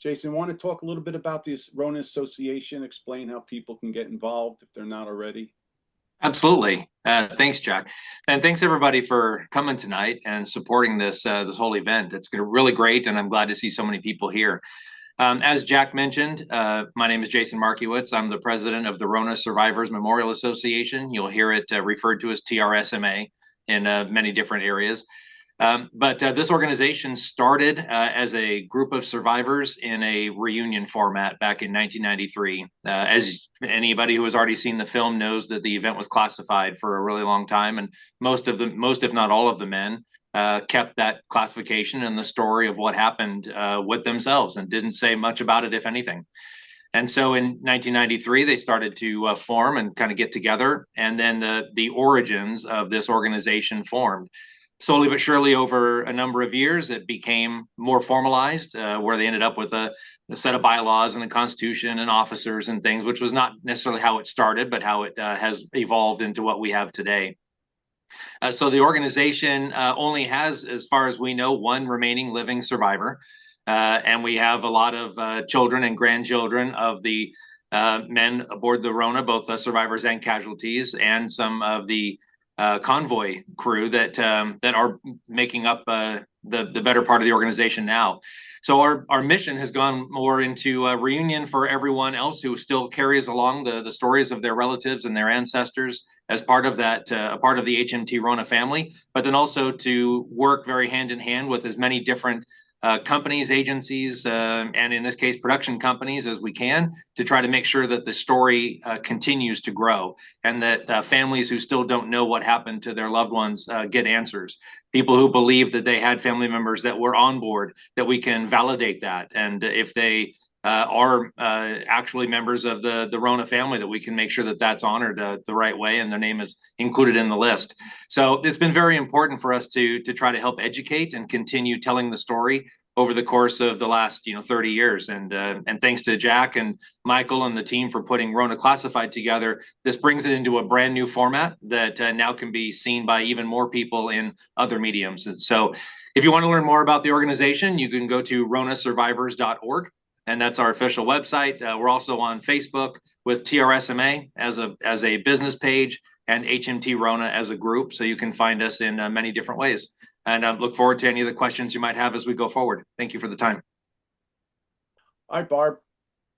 Jason, want to talk a little bit about this Rona Association, explain how people can get involved if they're not already? Absolutely. Thanks, Jack. And thanks everybody for coming tonight and supporting this whole event. It's really great, and I'm glad to see so many people here. As Jack mentioned, my name is Jason Markiewitz. I'm the president of the Rona Survivors Memorial Association. You'll hear it referred to as TRSMA in many different areas. But this organization started as a group of survivors in a reunion format back in 1993. As anybody who has already seen the film knows, that the event was classified for a really long time, and most, if not all of the men, kept that classification and the story of what happened with themselves and didn't say much about it, if anything. And so in 1993, they started to form and kind of get together, and then the origins of this organization formed. Slowly but surely, over a number of years, it became more formalized, where they ended up with a set of bylaws and a constitution and officers and things, which was not necessarily how it started, but how it has evolved into what we have today. So the organization only has, as far as we know, one remaining living survivor. And we have a lot of children and grandchildren of the men aboard the Rona, both survivors and casualties, and some of the convoy crew that are making up the better part of the organization now. So our mission has gone more into a reunion for everyone else who still carries along the stories of their relatives and their ancestors as part of that, a part of the HMT Rohna family, but then also to work very hand in hand with as many different companies, agencies, and in this case, production companies as we can, to try to make sure that the story continues to grow, and that families who still don't know what happened to their loved ones get answers. People who believe that they had family members that were on board, that we can validate that. And if they are actually members of the Rona family, that we can make sure that that's honored the right way and their name is included in the list. So it's been very important for us to try to help educate and continue telling the story over the course of the last 30 years. And thanks to Jack and Michael and the team for putting Rona Classified together, this brings it into a brand new format that now can be seen by even more people in other mediums. And so if you want to learn more about the organization, you can go to ronasurvivors.org. And that's our official website. We're also on Facebook with TRSMA as a business page, and HMT Rohna as a group. So you can find us in many different ways. And look forward to any of the questions you might have as we go forward. Thank you for the time. All right, Barb,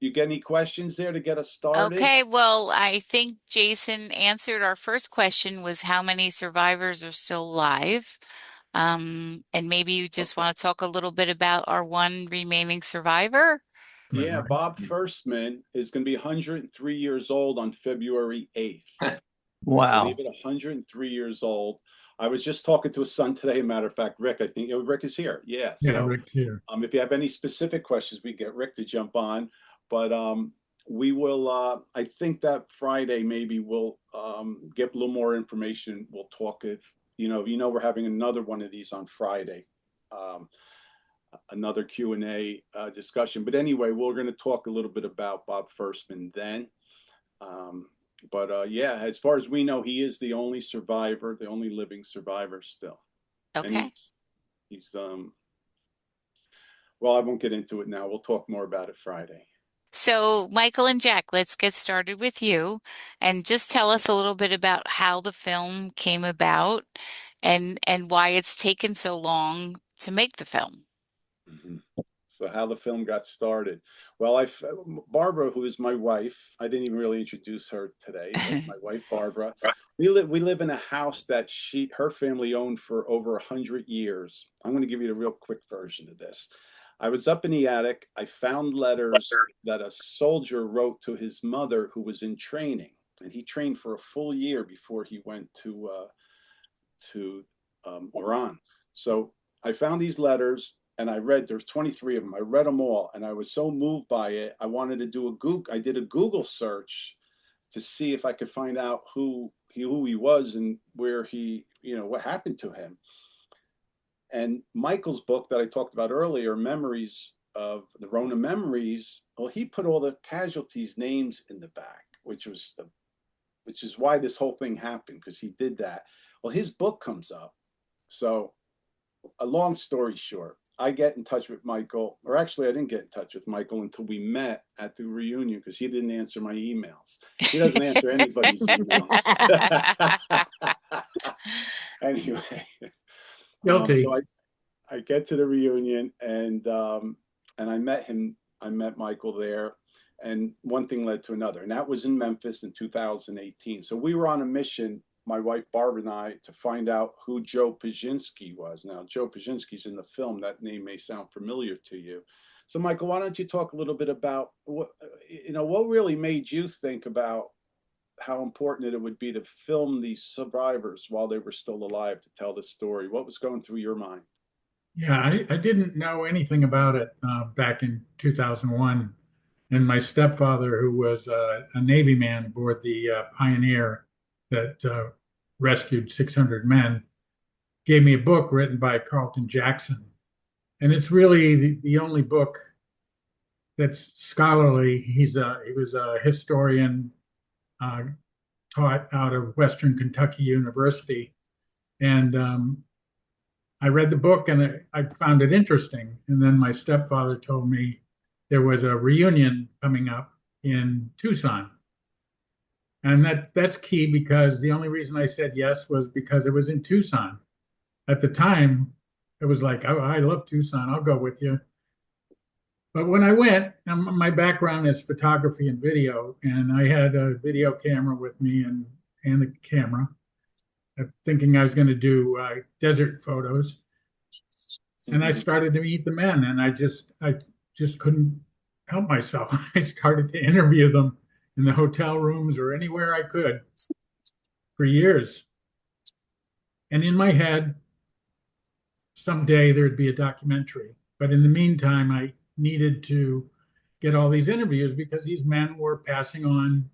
you get any questions there to get us started? Okay, well, I think Jason answered our first question, was how many survivors are still alive? And maybe you just want to talk a little bit about our one remaining survivor. Yeah, Bob Firstman is going to be 103 years old on February 8th. Wow. Believe it, 103 years old. I was just talking to his son today, matter of fact, Rick. I think Rick is here. Yeah, so, Rick's here. If you have any specific questions, we get Rick to jump on. But we will, I think that Friday maybe we'll get a little more information. We'll talk if, we're having another one of these on Friday. Another Q&A discussion. But anyway, we're going to talk a little bit about Bob Firstman then. But yeah, as far as we know, he is the only survivor, the only living survivor still. Okay. And he's well, I won't get into it now. We'll talk more about it Friday. So, Michael and Jack, let's get started with you and just tell us a little bit about how the film came about and why it's taken so long to make the film. Mm-hmm. So how the film got started. Well, Barbara, who is my wife, I didn't even really introduce her today, but my wife, Barbara, we live in a house that her family owned for over 100 years. I'm going to give you the real quick version of this. I was up in the attic. I found letters that a soldier wrote to his mother who was in training, and he trained for a full year before he went to Iran. So I found these letters. And there's 23 of them. I read them all, and I was so moved by it. I wanted to do I did a Google search to see if I could find out who he was and where what happened to him. And Michael's book that I talked about earlier, Memories of the Rona Memories, well, he put all the casualties' names in the back, which is why this whole thing happened, because he did that. Well, his book comes up. So a long story short, I get in touch with Michael, or actually, I didn't get in touch with Michael until we met at the reunion because he didn't answer my emails. He doesn't answer anybody's emails. Anyway, Guilty. so I get to the reunion and I met him. I met Michael there, and one thing led to another, and that was in Memphis in 2018. So we were on a mission, my wife Barb and I, to find out who Joe Paszynski was. Now, Joe Paszynski's in the film. That name may sound familiar to you. So, Michael, why don't you talk a little bit about what really made you think about how important it would be to film these survivors while they were still alive to tell the story? What was going through your mind? Yeah, I didn't know anything about it back in 2001. And my stepfather, who was a Navy man aboard the Pioneer that rescued 600 men, gave me a book written by Carlton Jackson. And it's really the only book that's scholarly. He was a historian taught out of Western Kentucky University. And I read the book and I found it interesting. And then my stepfather told me there was a reunion coming up in Tucson. And that's key because the only reason I said yes was because it was in Tucson. At the time, it was like, oh, I love Tucson. I'll go with you. But when I went, my background is photography and video, and I had a video camera with me and a camera, thinking I was going to do desert photos. And I started to meet the men, and I just couldn't help myself. I started to interview them in the hotel rooms or anywhere I could for years. And in my head, someday there'd be a documentary. But in the meantime, I needed to get all these interviews because these men were passing on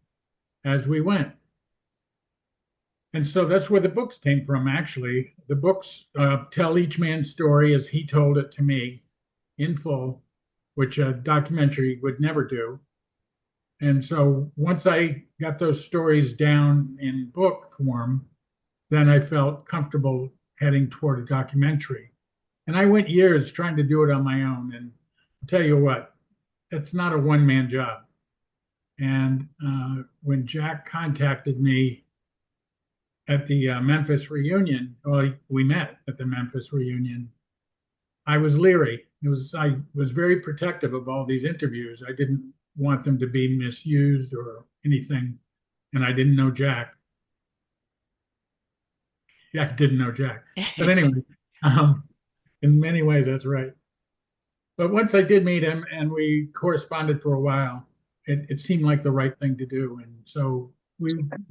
as we went. And so that's where the books came from, actually. The books tell each man's story as he told it to me in full, which a documentary would never do. And so once I got those stories down in book form, then I felt comfortable heading toward a documentary. And I went years trying to do it on my own. And I'll tell you what, it's not a one-man job. And when Jack contacted me at the Memphis reunion, well, we met at the Memphis reunion, I was leery. I was very protective of all these interviews. I didn't want them to be misused or anything. And I didn't know Jack. Jack didn't know Jack. But anyway, in many ways, that's right. But once I did meet him and we corresponded for a while, it seemed like the right thing to do. And so we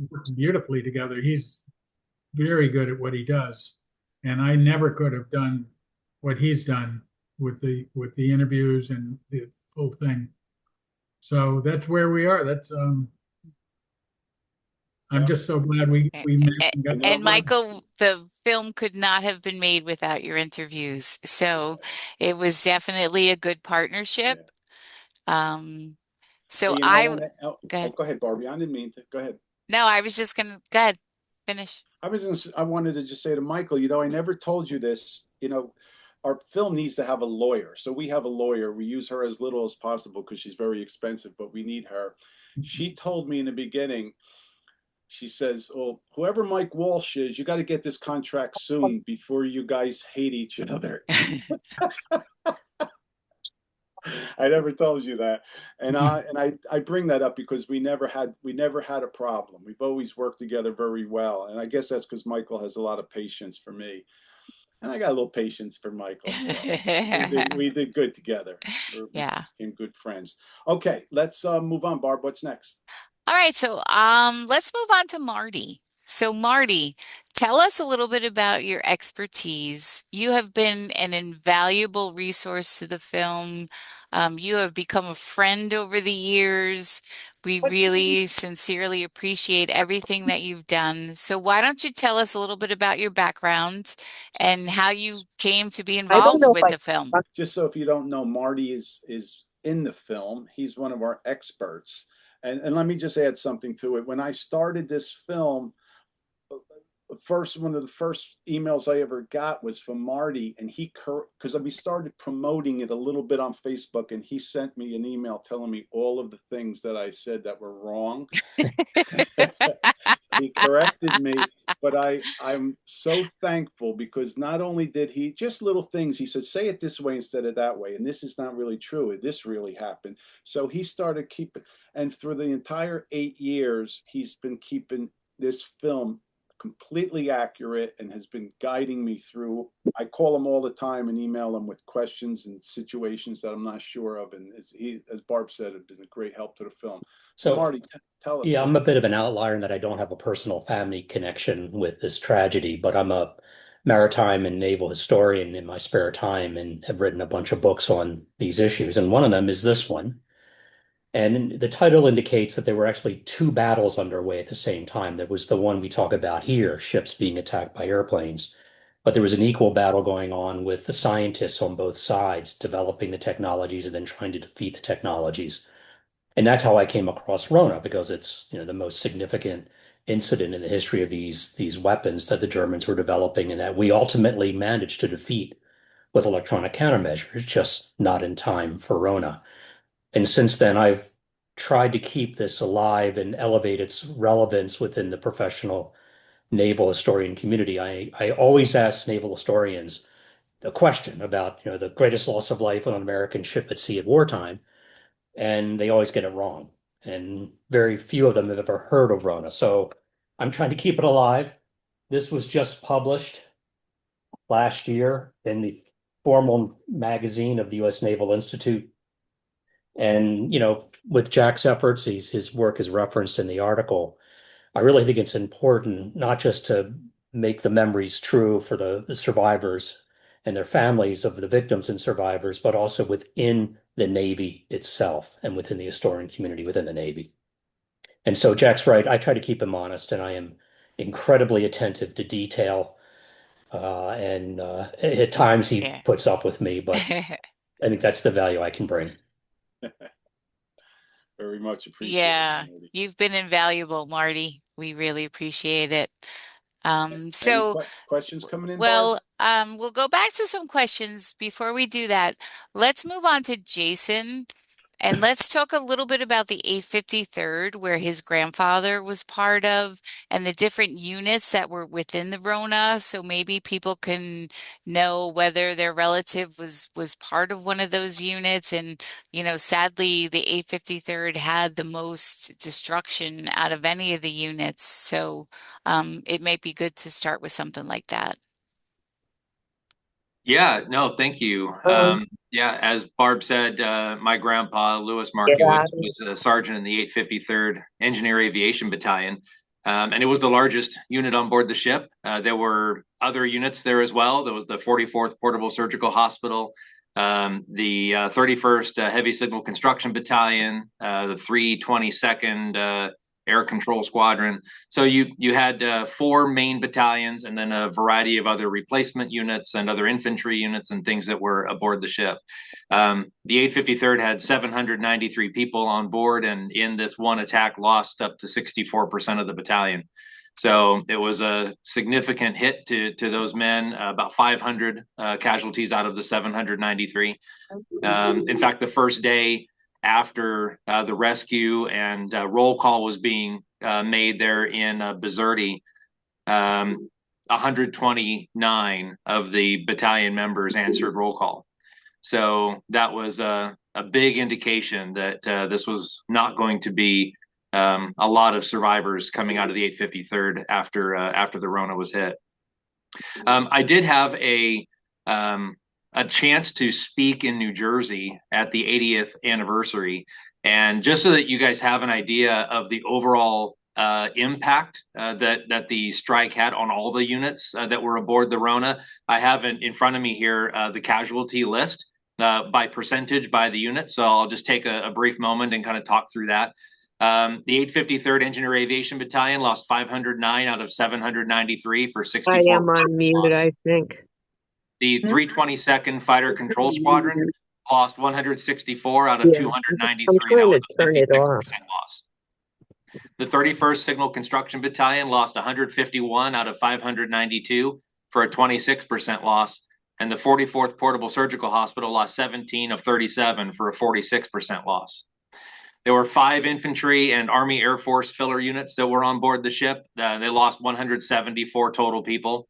worked beautifully together. He's very good at what he does. And I never could have done what he's done with the interviews and the full thing. So that's where we are. That's I'm just so glad we met. And Michael, the film could not have been made without your interviews. So it was definitely a good partnership. So Well, go ahead. go ahead, Barbie. I didn't mean to. Go ahead. No, I was just gonna go ahead, finish. I wanted to just say to Michael, I never told you this. Our film needs to have a lawyer. So we have a lawyer. We use her as little as possible because she's very expensive, but we need her. She told me in the beginning, she says, "Oh, whoever Mike Walsh is, you got to get this contract soon before you guys hate each other." I never told you that, and I bring that up because we never had a problem. We've always worked together very well, and I guess that's because Michael has a lot of patience for me, and I got a little patience for Michael. So we did good together. We became good friends. Okay, let's move on. Barb, what's next? All right, so let's move on to Marty. So Marty, tell us a little bit about your expertise. You have been an invaluable resource to the film. You have become a friend over the years. We really sincerely appreciate everything that you've done. So why don't you tell us a little bit about your background and how you came to be involved with the film? Just so if you don't know, Marty is in the film. He's one of our experts. And let me just add something to it. When I started this film, one of the first emails I ever got was from Marty, and because we started promoting it a little bit on Facebook, and he sent me an email telling me all of the things that I said that were wrong. He corrected me, but I'm so thankful, because not only did he, just little things, he said, say it this way instead of that way, and this is not really true, this really happened. So he started keeping, and through the entire 8 years, he's been keeping this film completely accurate and has been guiding me through. I call him all the time and email him with questions and situations that I'm not sure of, and as Barb said, has been a great help to the film. So Marty, tell us. Yeah, I'm a bit of an outlier in that I don't have a personal family connection with this tragedy, but I'm a maritime and naval historian in my spare time and have written a bunch of books on these issues. And one of them is this one. And the title indicates that there were actually two battles underway at the same time. There was the one we talk about here, ships being attacked by airplanes. But there was an equal battle going on with the scientists on both sides, developing the technologies and then trying to defeat the technologies. And that's how I came across Rona, because it's, the most significant incident in the history of these weapons that the Germans were developing, and that we ultimately managed to defeat with electronic countermeasures, just not in time for Rona. And since then, I've tried to keep this alive and elevate its relevance within the professional naval historian community. I always ask naval historians a question about, the greatest loss of life on an American ship at sea at wartime, and they always get it wrong. And very few of them have ever heard of Rona. So I'm trying to keep it alive. This was just published last year in the formal magazine of the U.S. Naval Institute. And, with Jack's efforts, his work is referenced in the article. I really think it's important not just to make the memories true for the survivors and their families of the victims and survivors, but also within the Navy itself and within the historian community within the Navy. And so Jack's right. I try to keep him honest, and I am incredibly attentive to detail. And at times he puts up with me, but I think that's the value I can bring. Very much appreciated. Yeah, you've been invaluable, Marty. We really appreciate it. So questions coming in, well, we'll go back to some questions. Before we do that, let's move on to Jason. And let's talk a little bit about the 853rd, where his grandfather was part of, and the different units that were within the Rona. So maybe people can know whether their relative was part of one of those units. And, sadly, the 853rd had the most destruction out of any of the units. So it might be good to start with something like that. Yeah, no, thank you. Yeah, as Barb said, my grandpa, Louis Markiewicz, was a sergeant in the 853rd Engineer Aviation Battalion, and it was the largest unit on board the ship. There were other units there as well. There was the 44th Portable Surgical Hospital, the 31st Heavy Signal Construction Battalion, the 322nd Air Control Squadron. So you had 4 main battalions, and then a variety of other replacement units and other infantry units and things that were aboard the ship. The 853rd had 793 people on board, and in this one attack lost up to 64% of the battalion. So it was a significant hit to those men, about 500 casualties out of the 793. In fact, the first day after the rescue and roll call was being made there in Bizerti, 129 of the battalion members answered roll call. So that was a big indication that this was not going to be a lot of survivors coming out of the 853rd after the Rona was hit. I did have a chance to speak in New Jersey at the 80th anniversary. And just so that you guys have an idea of the overall impact that the strike had on all the units that were aboard the Rona, I have in front of me here the casualty list by percentage by the unit. So I'll just take a brief moment and kind of talk through that. The 853rd Engineer Aviation Battalion lost 509 out of 793 for 64%. I am on mute, I think. The 322nd Fighter Control Squadron lost 164 out of 293. I'm trying to turn it off. Loss. The 31st Signal Construction Battalion lost 151 out of 592 for a 26% loss. And the 44th Portable Surgical Hospital lost 17 of 37 for a 46% loss. There were 5 infantry and Army Air Force filler units that were on board the ship. They lost 174 total people.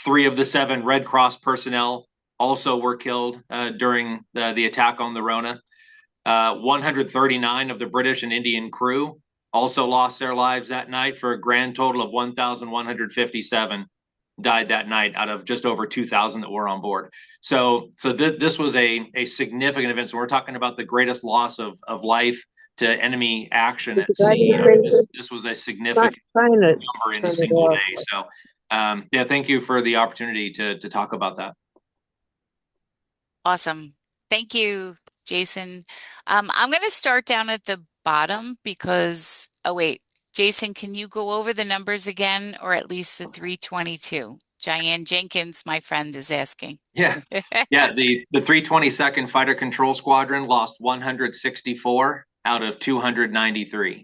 3 of the 7 Red Cross personnel also were killed during the attack on the Rohna. 139 of the British and Indian crew also lost their lives that night, for a grand total of 1,157 died that night out of just over 2,000 that were on board. So this was a significant event. So we're talking about the greatest loss of life to enemy action at sea. This was a significant number in a single day. So yeah, thank you for the opportunity to talk about that. Awesome. Thank you, Jason. I'm going to start down at the bottom because, oh wait, Jason, can you go over the numbers again, or at least the 322? Diane Jenkins, my friend, is asking. Yeah. The 322nd Fighter Control Squadron lost 164 out of 293.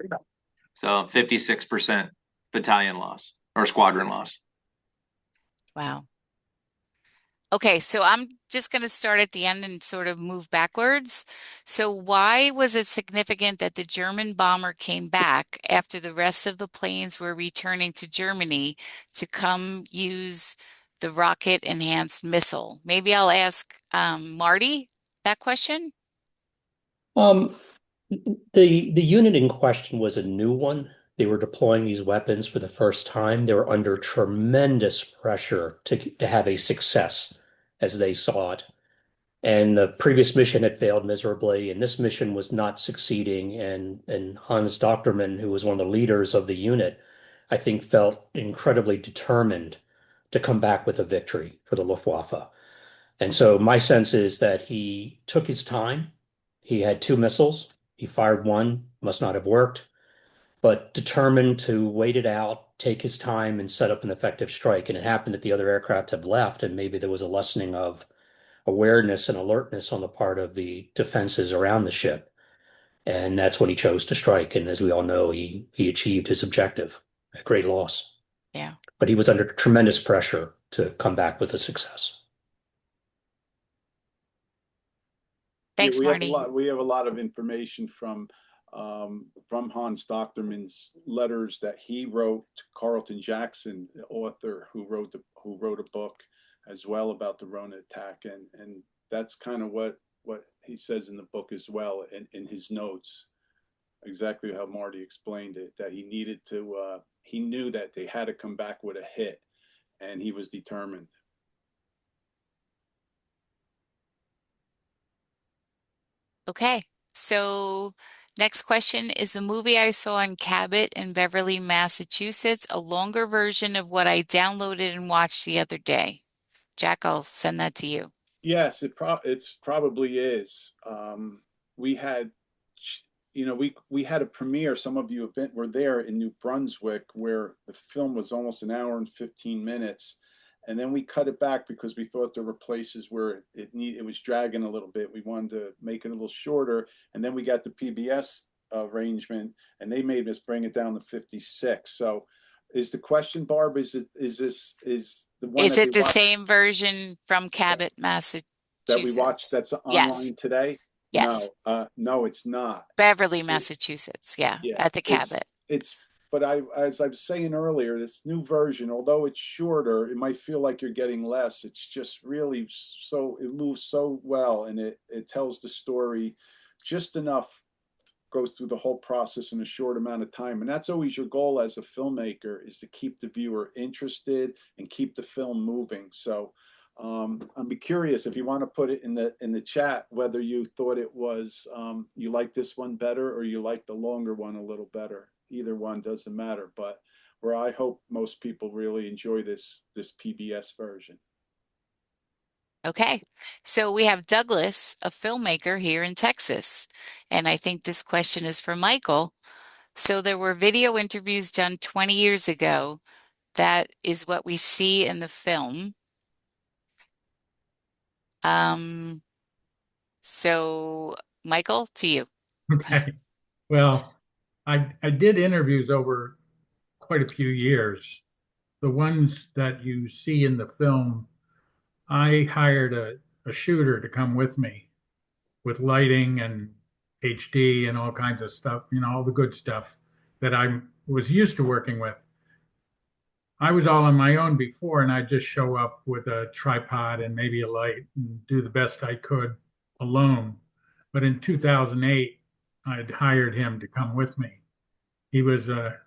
So 56% battalion loss or squadron loss. Wow. Okay, so I'm just going to start at the end and sort of move backwards. So why was it significant that the German bomber came back after the rest of the planes were returning to Germany to come use the rocket-enhanced missile? Maybe I'll ask Marty that question. The unit in question was a new one. They were deploying these weapons for the first time. They were under tremendous pressure to have a success as they saw it. And the previous mission had failed miserably, and this mission was not succeeding. And Hans Doctorman, who was one of the leaders of the unit, I think felt incredibly determined to come back with a victory for the Luftwaffe. And so my sense is that he took his time. He had 2 missiles. He fired one, must not have worked, but determined to wait it out, take his time, and set up an effective strike. And it happened that the other aircraft had left, and maybe there was a lessening of awareness and alertness on the part of the defenses around the ship. And that's when he chose to strike. And as we all know, he achieved his objective at great loss. Yeah. But he was under tremendous pressure to come back with a success. Thanks, we Marty. we have a lot of information from Hans Doctorman's letters that he wrote to Carlton Jackson, the author who wrote a book as well about the Rohna attack, and that's kind of what he says in the book as well, in his notes, exactly how Marty explained it, that he needed to he knew that they had to come back with a hit, and he was determined. Okay, so next question, is the movie I saw in Cabot in Beverly, Massachusetts a longer version of what I downloaded and watched the other day? Jack, I'll send that to you. Yes, it's probably is. We had, we had a premiere. Some of you were there in New Brunswick, where the film was almost an hour and 15 minutes. And then we cut it back because we thought there were places where it was dragging a little bit. We wanted to make it a little shorter. And then we got the PBS arrangement, and they made us bring it down to 56. So is the question, Barb, is the one Is that it the same version from Cabot, Massachusetts? that we watched that's online today? Yes. No, it's not. Beverly, Massachusetts. Yeah, at the Cabot. But as I was saying earlier, this new version, although it's shorter, it might feel like you're getting less. It's just really it moves so well, and it tells the story just enough, goes through the whole process in a short amount of time. And that's always your goal as a filmmaker, is to keep the viewer interested and keep the film moving. So I'd be curious if you want to put it in the chat whether you thought it was you like this one better or you like the longer one a little better. Either one doesn't matter, but where I hope most people really enjoy this PBS version. Okay, so we have Douglas, a filmmaker here in Texas, and I think this question is for Michael. So there were video interviews done 20 years ago. That is what we see in the film. So Michael, to you. Okay. Well, I did interviews over quite a few years. The ones that you see in the film, I hired a shooter to come with me with lighting and HD and all kinds of stuff, all the good stuff that I was used to working with. I was all on my own before, and I'd just show up with a tripod and maybe a light and do the best I could alone. But in 2008, I'd hired him to come with me. He was a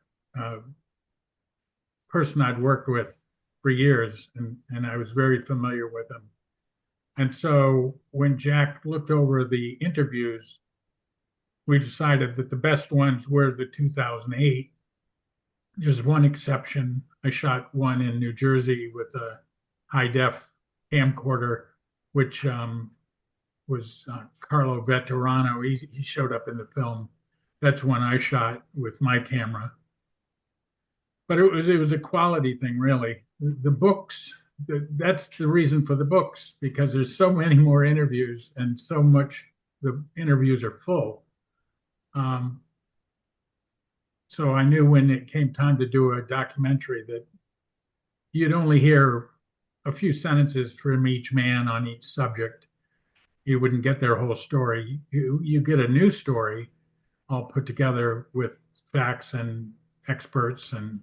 person I'd worked with for years, and I was very familiar with him. And so when Jack looked over the interviews, we decided that the best ones were the 2008. There's one exception. I shot one in New Jersey with a high def camcorder, which was Carlo Veterano. He showed up in the film. That's one I shot with my camera. But it was a quality thing, really. The books, that's the reason for the books, because there's so many more interviews and so much the interviews are full. So I knew when it came time to do a documentary that you'd only hear a few sentences from each man on each subject. You wouldn't get their whole story. You get a new story all put together with facts and experts and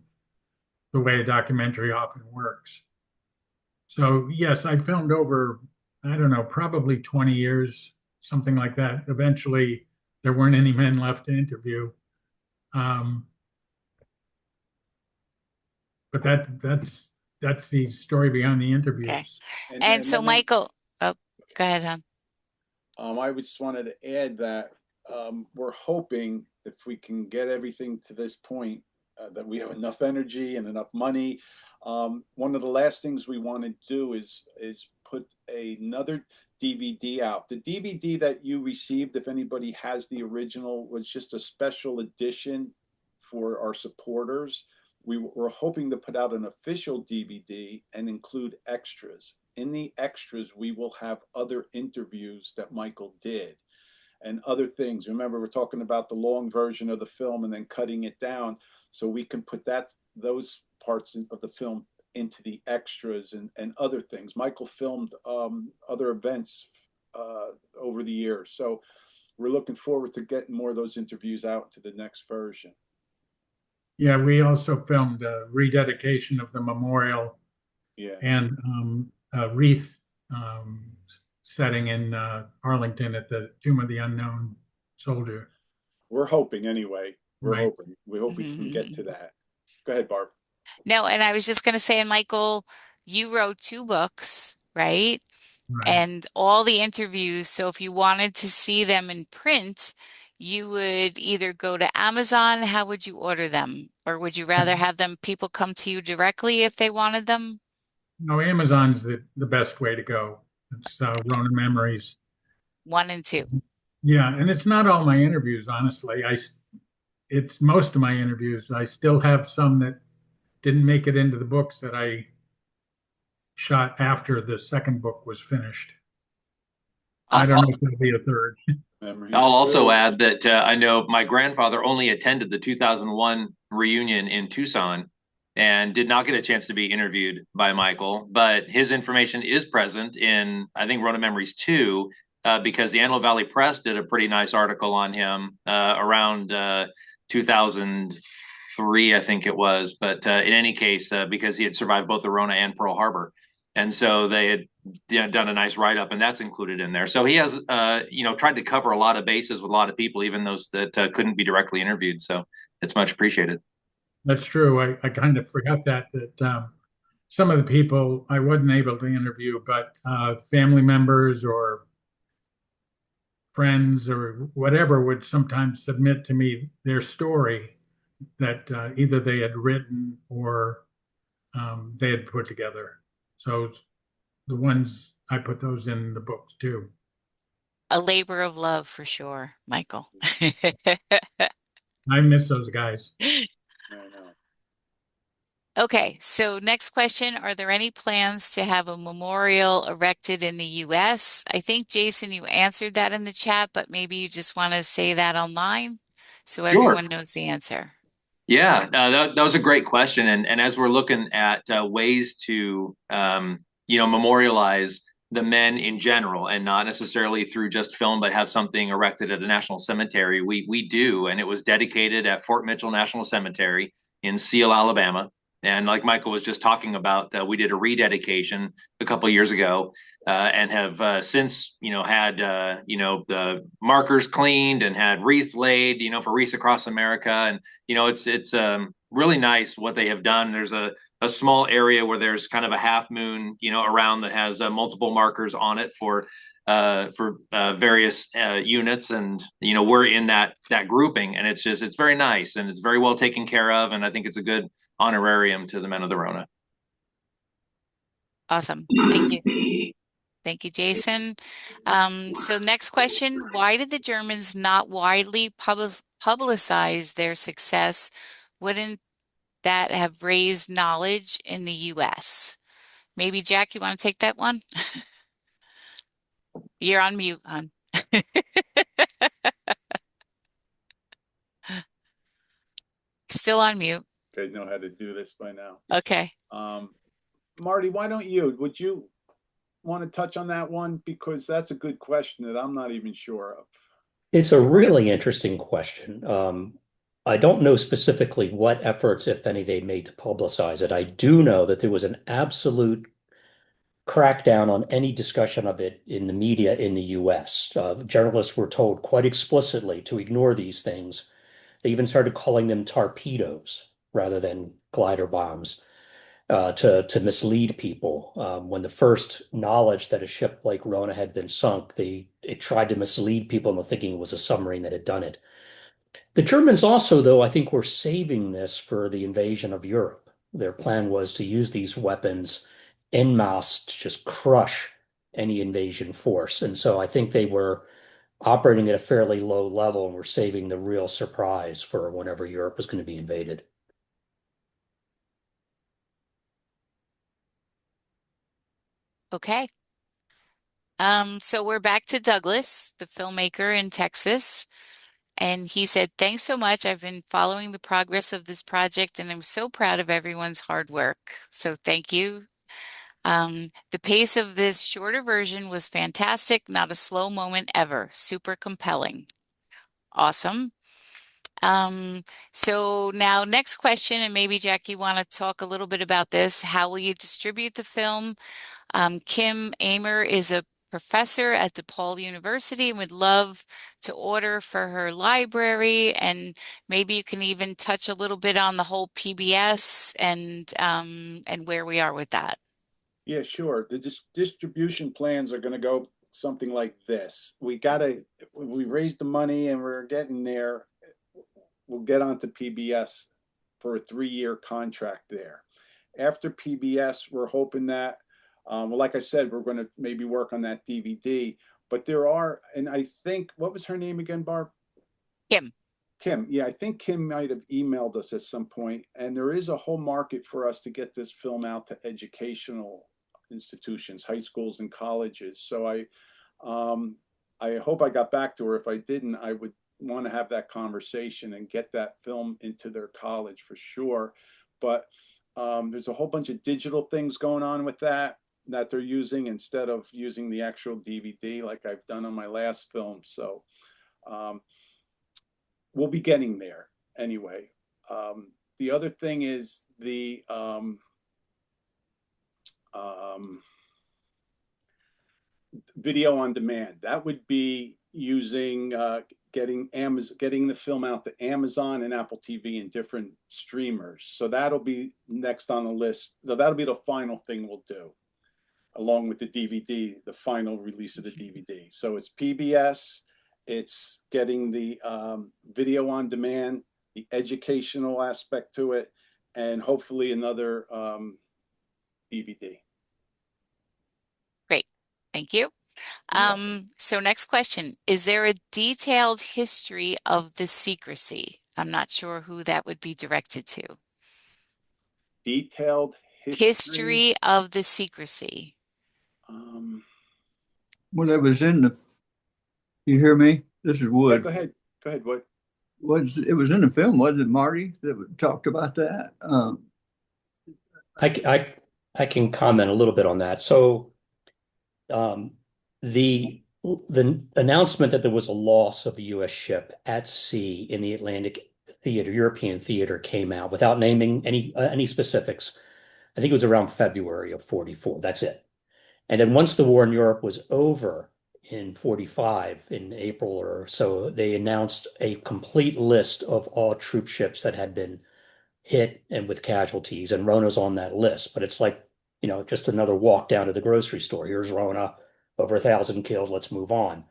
the way a documentary often works. So yes, I filmed over, I don't know, probably 20 years, something like that. Eventually, there weren't any men left to interview. But that's the story behind the interviews. Okay. And so, Michael, oh, go ahead, hon. I just wanted to add that we're hoping if we can get everything to this point that we have enough energy and enough money. One of the last things we want to do is put another DVD out. The DVD that you received, if anybody has the original, was just a special edition for our supporters. We're hoping to put out an official DVD and include extras. In the extras, we will have other interviews that Michael did and other things. Remember, we're talking about the long version of the film and then cutting it down, so we can put those parts of the film into the extras and other things. Michael filmed other events over the years, so we're looking forward to getting more of those interviews out to the next version. Yeah, we also filmed a rededication of the memorial. Yeah. And a wreath setting in Arlington at the Tomb of the Unknown Soldier. We're hoping anyway. We're Right. hoping. We hope we can get to that. Go ahead, Barb. No, and I was just going to say, and Michael, you wrote 2 books, right? Right. And all the interviews. So if you wanted to see them in print, you would either go to Amazon. How would you order them? Or would you rather have people come to you directly if they wanted them? No, Amazon's the best way to go. It's Rohna Memories. 1 and 2. Yeah, and it's not all my interviews, honestly. It's most of my interviews. I still have some that didn't make it into the books that I shot after the second book was finished. Awesome. I don't know if there'll be a third. I'll also add that I know my grandfather only attended the 2001 reunion in Tucson and did not get a chance to be interviewed by Michael, but his information is present in, I think, Rohna Memories 2, because the Antelope Valley Press did a pretty nice article on him around 2003, I think it was. But in any case, because he had survived both the Rona and Pearl Harbor. And so they had done a nice write-up, and that's included in there. So he has, tried to cover a lot of bases with a lot of people, even those that couldn't be directly interviewed. So it's much appreciated. That's true. I kind of forgot that some of the people I wasn't able to interview, but family members or friends or whatever would sometimes submit to me their story that either they had written or they had put together. So the ones I put those in the books too. A labor of love for sure, Michael. I miss those guys. I know. Okay, so next question. Are there any plans to have a memorial erected in the US? I think, Jason, you answered that in the chat, but maybe you just want to say that online. so Sure. everyone knows the answer? Yeah, that was a great question. And as we're looking at ways to, memorialize the men in general and not necessarily through just film, but have something erected at a national cemetery, we do. And it was dedicated at Fort Mitchell National Cemetery in Seal, Alabama. And like Michael was just talking about, we did a rededication a couple of years ago, and have since, had, the markers cleaned and had wreaths laid, for wreaths across America. And it's really nice what they have done. There's a small area where there's kind of a half moon, around that has multiple markers on it for various units, and we're in that grouping, and it's very nice and it's very well taken care of, and I think it's a good honorarium to the men of the Rona. Awesome. Thank you. Thank you, Jason. So next question, why did the Germans not widely publicize their success? Wouldn't that have raised knowledge in the US? Maybe Jack, you want to take that one? You're on mute, hon. Still on mute. I know how to do this by now. Okay. Marty, would you want to touch on that one? Because that's a good question that I'm not even sure of. It's a really interesting question. I don't know specifically what efforts, if any, they made to publicize it. I do know that there was an absolute crackdown on any discussion of it in the media in the US. Journalists were told quite explicitly to ignore these things. They even started calling them torpedoes rather than glider bombs, to mislead people. When the first knowledge that a ship like Rona had been sunk, it tried to mislead people into thinking it was a submarine that had done it. The Germans also, though, I think were saving this for the invasion of Europe. Their plan was to use these weapons en masse to just crush any invasion force. And so I think they were operating at a fairly low level and were saving the real surprise for whenever Europe was going to be invaded. Okay. So we're back to Douglas, the filmmaker in Texas. And he said, thanks so much. I've been following the progress of this project and I'm so proud of everyone's hard work. So thank you. The pace of this shorter version was fantastic. Not a slow moment ever. Super compelling. Awesome. So now next question, and maybe Jackie want to talk a little bit about this. How will you distribute the film? Kim Amer is a professor at DePaul University and would love to order for her library. And maybe you can even touch a little bit on the whole PBS and where we are with that. Yeah, sure. The distribution plans are going to go something like this. We raised the money and we're getting there. We'll get onto PBS for a 3-year contract there. After PBS, we're hoping that, like I said, we're going to maybe work on that DVD. But and I think, what was her name again, Barb? Kim. Kim. Yeah, I think Kim might have emailed us at some point. And there is a whole market for us to get this film out to educational institutions, high schools and colleges. So I hope I got back to her. If I didn't, I would want to have that conversation and get that film into their college for sure. But there's a whole bunch of digital things going on with that they're using instead of using the actual DVD like I've done on my last film. So we'll be getting there anyway. The other thing is the video on demand. That would be using getting the film out to Amazon and Apple TV and different streamers. So that'll be next on the list. That'll be the final thing we'll do, along with the DVD, the final release of the DVD. So it's PBS, it's getting the video on demand, the educational aspect to it, and hopefully another DVD. Great. Thank you. So next question, is there a detailed history of the secrecy? I'm not sure who that would be directed to. Detailed history of the secrecy. Well, that was in the, you hear me? This is Wood. Yeah, go ahead, Wood. it was in the film, wasn't it, Marty, that talked about that? I can comment a little bit on that. So um, the announcement that there was a loss of a U.S. ship at sea in the Atlantic theater, European theater, came out without naming any specifics. I think it was around February of 44. That's it. And then once the war in Europe was over in 45, in April or so, they announced a complete list of all troop ships that had been hit and with casualties, and Rona's on that list. But it's like, just another walk down to the grocery store. Here's Rona, over 1,000 killed. Let's move on.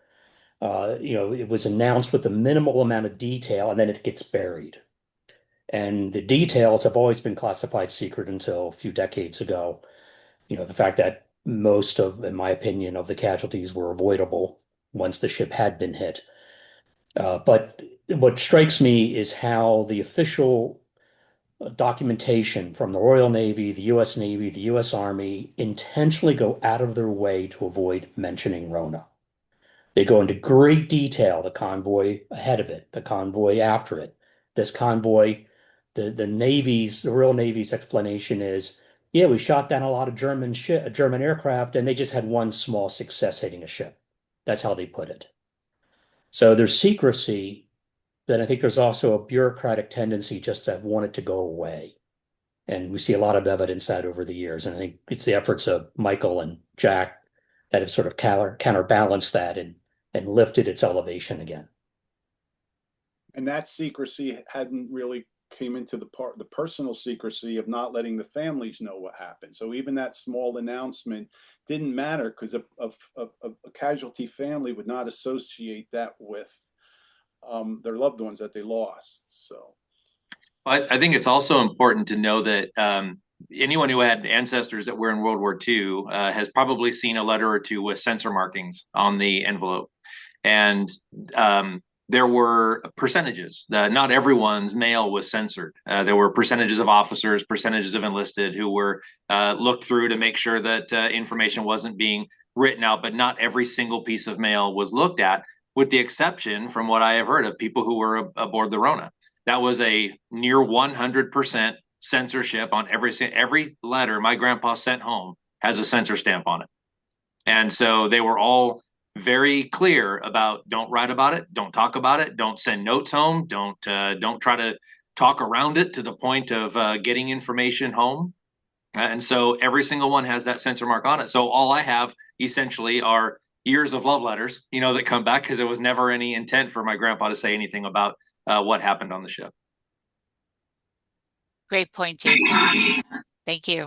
It was announced with a minimal amount of detail, and then it gets buried. And the details have always been classified secret until a few decades ago. The fact that most of, in my opinion, of the casualties were avoidable once the ship had been hit. But what strikes me is how the official documentation from the Royal Navy, the U.S. Navy, the U.S. Army intentionally go out of their way to avoid mentioning Rona. They go into great detail, the convoy ahead of it, the convoy after it. This convoy, the Royal Navy's explanation is, yeah, we shot down a lot of German aircraft, and they just had one small success hitting a ship. That's how they put it. So there's secrecy. Then I think there's also a bureaucratic tendency just to want it to go away. And we see a lot of evidence that over the years. And I think it's the efforts of Michael and Jack that have sort of counterbalanced that and lifted its elevation again. And that secrecy hadn't really came into the personal secrecy of not letting the families know what happened. So even that small announcement didn't matter because a casualty family would not associate that with their loved ones that they lost. So I think it's also important to know that anyone who had ancestors that were in World War II has probably seen a letter or two with censor markings on the envelope. And there were percentages. Not everyone's mail was censored. There were percentages of officers, percentages of enlisted who were looked through to make sure that information wasn't being written out, but not every single piece of mail was looked at, with the exception, from what I have heard, of people who were aboard the Rona. That was a near 100% censorship on every letter my grandpa sent home has a censor stamp on it. And so they were all very clear about don't write about it, don't talk about it, don't send notes home, don't try to talk around it to the point of getting information home. And so every single one has that censor mark on it. So all I have essentially are years of love letters, that come back, because there was never any intent for my grandpa to say anything about what happened on the ship. Great point, Jason. Thank you.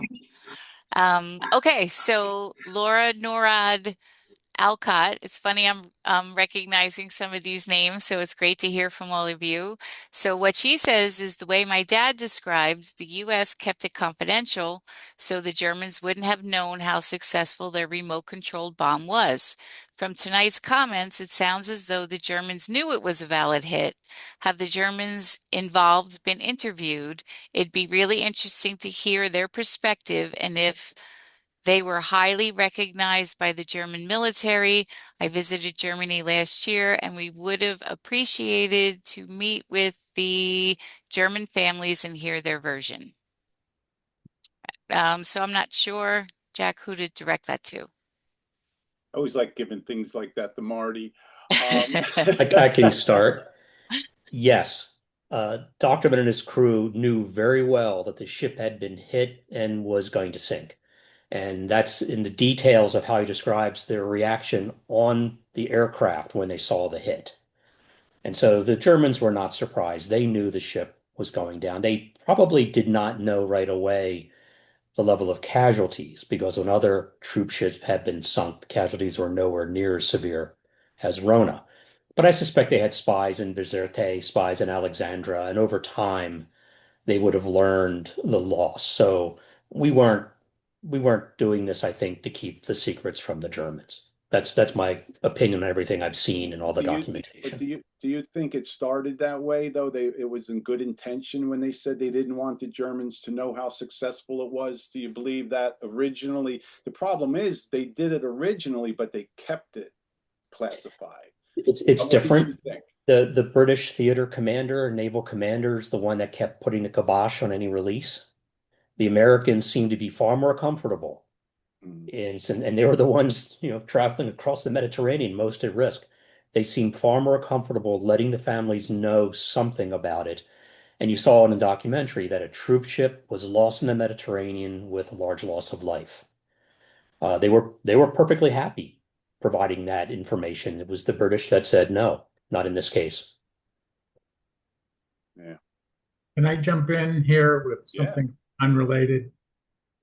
Okay, so Laura Norad Alcott. It's funny, I'm recognizing some of these names, so it's great to hear from all of you. So what she says is the way my dad described, the U.S. kept it confidential so the Germans wouldn't have known how successful their remote-controlled bomb was. From tonight's comments, it sounds as though the Germans knew it was a valid hit. Have the Germans involved been interviewed? It'd be really interesting to hear their perspective and if they were highly recognized by the German military. I visited Germany last year, and we would have appreciated to meet with the German families and hear their version. So I'm not sure, Jack, who to direct that to. I always like giving things like that to Marty. I can start. Yes. Doctorman and his crew knew very well that the ship had been hit and was going to sink. And that's in the details of how he describes their reaction on the aircraft when they saw the hit. And so the Germans were not surprised. They knew the ship was going down. They probably did not know right away the level of casualties, because when other troop ships had been sunk, the casualties were nowhere near as severe as Rona. But I suspect they had spies in Bizerte, spies in Alexandra, and over time they would have learned the loss. So we weren't doing this, I think, to keep the secrets from the Germans. That's my opinion on everything I've seen and all the documentation. But do you think it started that way though? It was in good intention when they said they didn't want the Germans to know how successful it was. Do you believe that originally? The problem is they did it originally, but they kept it classified. It's different. The British theater commander, naval commander, is the one that kept putting the kibosh on any release. The Americans seemed to be far more comfortable. And they were the ones, traveling across the Mediterranean most at risk. They seemed far more comfortable letting the families know something about it. And you saw in the documentary that a troop ship was lost in the Mediterranean with a large loss of life. They were perfectly happy providing that information. It was the British that said no, not in this case. Yeah. Can I jump in here with something unrelated?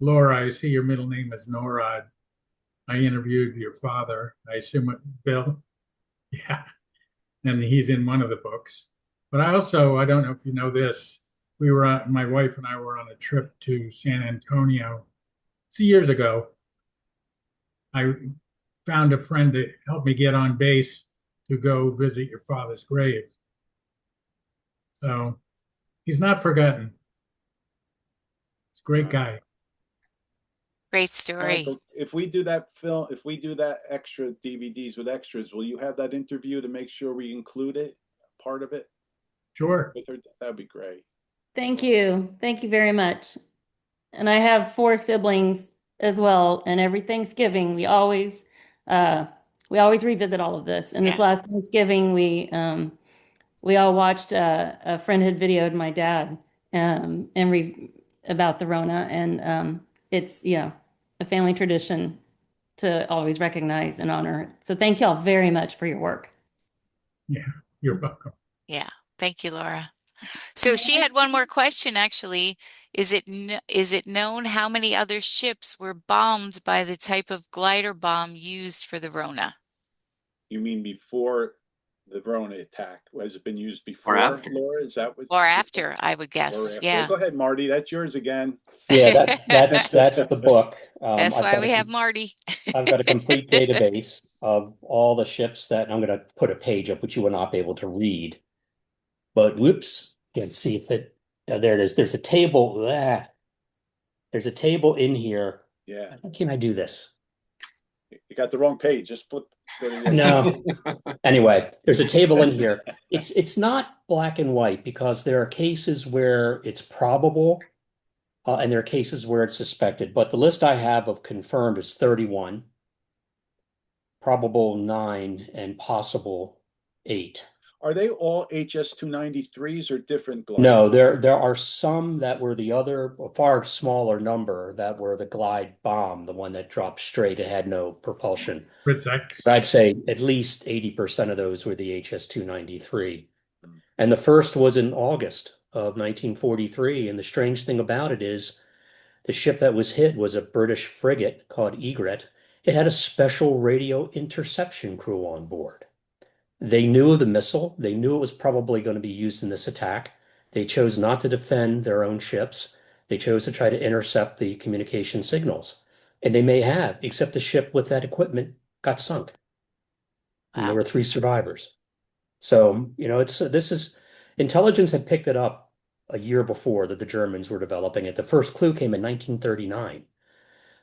Laura, I see your middle name is Norad. I interviewed your father. I assume Bill? Yeah. And he's in one of the books. But I don't know if you know this, my wife and I were on a trip to San Antonio. It's years ago. I found a friend to help me get on base to go visit your father's grave. So he's not forgotten. He's a great guy. Great story. Michael, if we do that extra DVDs with extras, will you have that interview to make sure we include it, part of it? Sure. With her? That'd be great. Thank you. Thank you very much. And I have 4 siblings as well. And every Thanksgiving, we always revisit all of this. And this last Thanksgiving, we all watched a friend had videoed my dad about the Rona, and it's a family tradition to always recognize and honor. So thank y'all very much for your work. Yeah, you're welcome. Yeah, thank you, Laura. So she had one more question, actually. Is it known how many other ships were bombed by the type of glider bomb used for the Rona? You mean before the Rona attack? Has it been used before, Or after. Laura? Is that what? Or after, I would guess. Yeah. Well, go ahead, Marty. That's yours again. Yeah, that's the book. That's why we have Marty. I've got a complete database of all the ships that I'm going to put a page up, which you will not be able to read. But whoops, can't see if it. There it is. There's a table. There's a table in here. Yeah. How can I do this? You got the wrong page. Just flip. No. Anyway, there's a table in here. It's not black and white because there are cases where it's probable, and there are cases where it's suspected. But the list I have of confirmed is 31, probable 9, and possible 8. Are they all HS-293s or different gliders? No, there are some that were the other, a far smaller number that were the glide bomb, the one that dropped straight. It had no propulsion. But I'd say at least 80% of those were the HS-293. And the first was in August of 1943. And the strange thing about it is the ship that was hit was a British frigate called Egret. It had a special radio interception crew on board. They knew of the missile. They knew it was probably going to be used in this attack. They chose not to defend their own ships. They chose to try to intercept the communication signals. And they may have, except the ship with that equipment got sunk. And there were 3 survivors. So, intelligence had picked it up a year before that the Germans were developing it. The first clue came in 1939.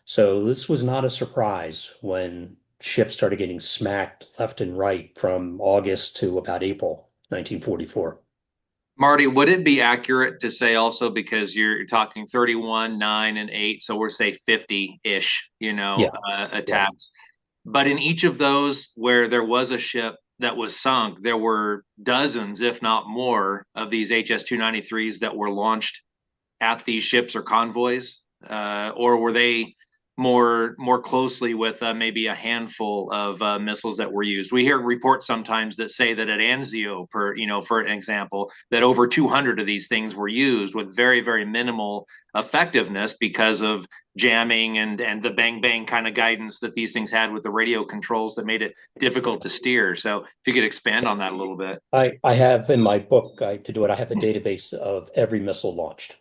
So this was not a surprise when ships started getting smacked left and right from August to about April 1944. Marty, would it be accurate to say also, because you're talking 31, 9, and 8, so we're say 50-ish, attacks. But in each of those where there was a ship that was sunk, there were dozens, if not more, of these HS-293s that were launched at these ships or convoys, or were they more closely with maybe a handful of missiles that were used? We hear reports sometimes that say that at Anzio, for an example, that over 200 of these things were used with very, very minimal effectiveness because of jamming and the bang bang kind of guidance that these things had with the radio controls that made it difficult to steer. So if you could expand on that a little bit. I have in my book to do it, I have a database of every missile launched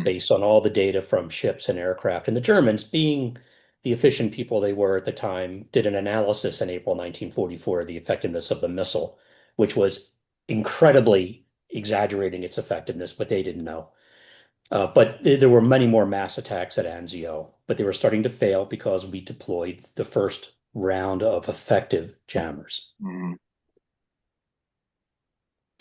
based on all the data from ships and aircraft. And the Germans, being the efficient people they were at the time, did an analysis in April 1944 of the effectiveness of the missile, which was incredibly exaggerating its effectiveness, but they didn't know. But there were many more mass attacks at Anzio, but they were starting to fail because we deployed the first round of effective jammers.